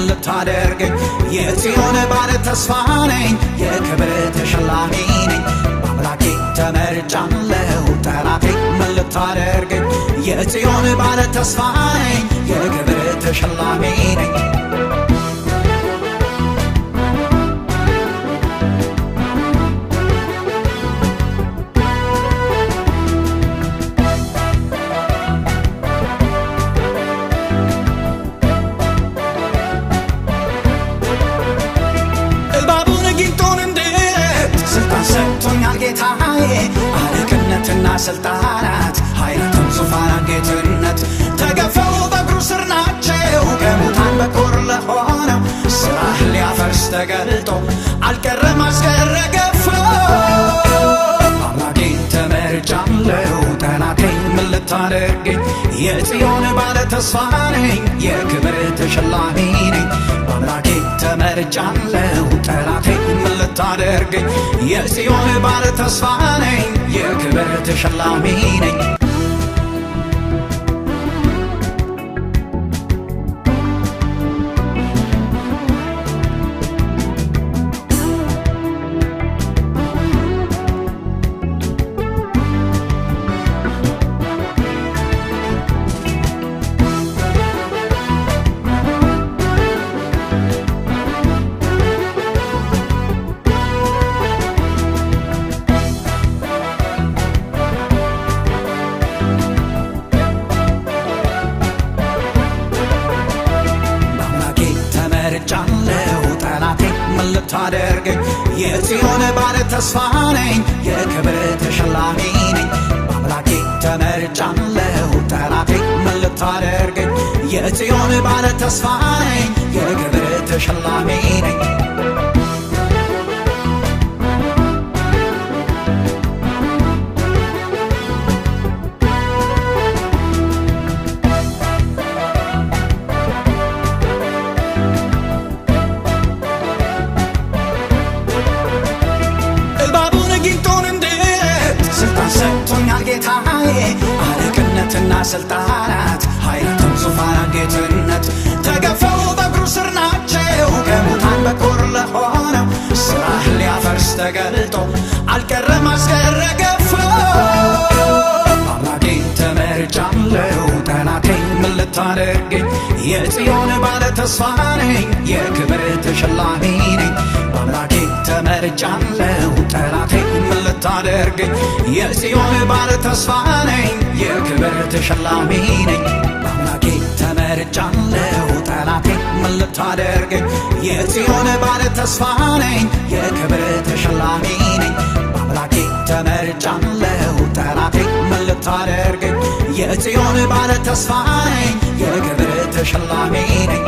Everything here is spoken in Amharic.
ልታደርገኝ የጽዮን ባለ ተስፋ ነኝ የክብር ተሸላሚ ነኝ በአምላኬ ተመርጫለሁ ጠላቴ ምን ልታደርገኝ የጽዮን ባለ ተስፋ ነኝ የክብር ተሸላሚ ነኝ አለቅነትና ስልጣናት ኃይላትም ዙፋን ጌትነት ተገፈው በእግሩ ስር ናቸው ከሙታን በኩር ለሆነው ሥራህ ሊያፈርስ ተገልጦ አልቀረም አስቀረ ገፎ በአምላኬ ተመርጫለሁ ጠላቴ ምን ልታደርገኝ የጽዮን ባለ ተስፋ ነኝ የክብር ተሸላሚ ነኝ በአምላኬ ተመርጫለሁ ጠላቴ ምን ልታደርገኝ የጽዮን ባለ ተስፋ ነኝ የክብር ተሸላሚ ነኝ ጠላቴ ምን ልታደርገኝ የጽዮን ባለ ተስፋ ነኝ የክብር ተሸላሚ ነኝ በአምላኬ ተመርጫለሁ ጠላቴ ምን ልታደርገኝ የጽዮን ባለ ተስፋ ነኝ የክብር ተሸላሚ ነኝ አለቅነትና ስልጣናት ኃይላትም ዙፋን ጌትነት ተገፈው በእግሩ ስር ናቸው ከሙታን በኩር ለሆነው ሥራህ ሊያፈርስ ተገልጦ አልቀረም አስቀረ ገፎ በአምላኬ ተመርጫለሁ ጠላቴ ምን ልታደርገኝ የጽዮን ባለ ተስፋ ነኝ የክብር ተሸላሚ ነኝ በአምላኬ ተመርጫለሁ ጠላቴ ምን ልታደርገኝ የጽዮን ባለ ተስፋ ነኝ የክብር ተሸላሚ ነኝ በአምላኬ ተመርጫለሁ ጠላቴ ምን ልታደርገኝ የጽዮን ባለ ተስፋ ነኝ የክብር ተሸላሚ ነኝ በአምላኬ ተመርጫለሁ ጠላቴ ምን ልታደርገኝ የጽዮን ባለ ተስፋ ነኝ የክብር ተሸላሚ ነኝ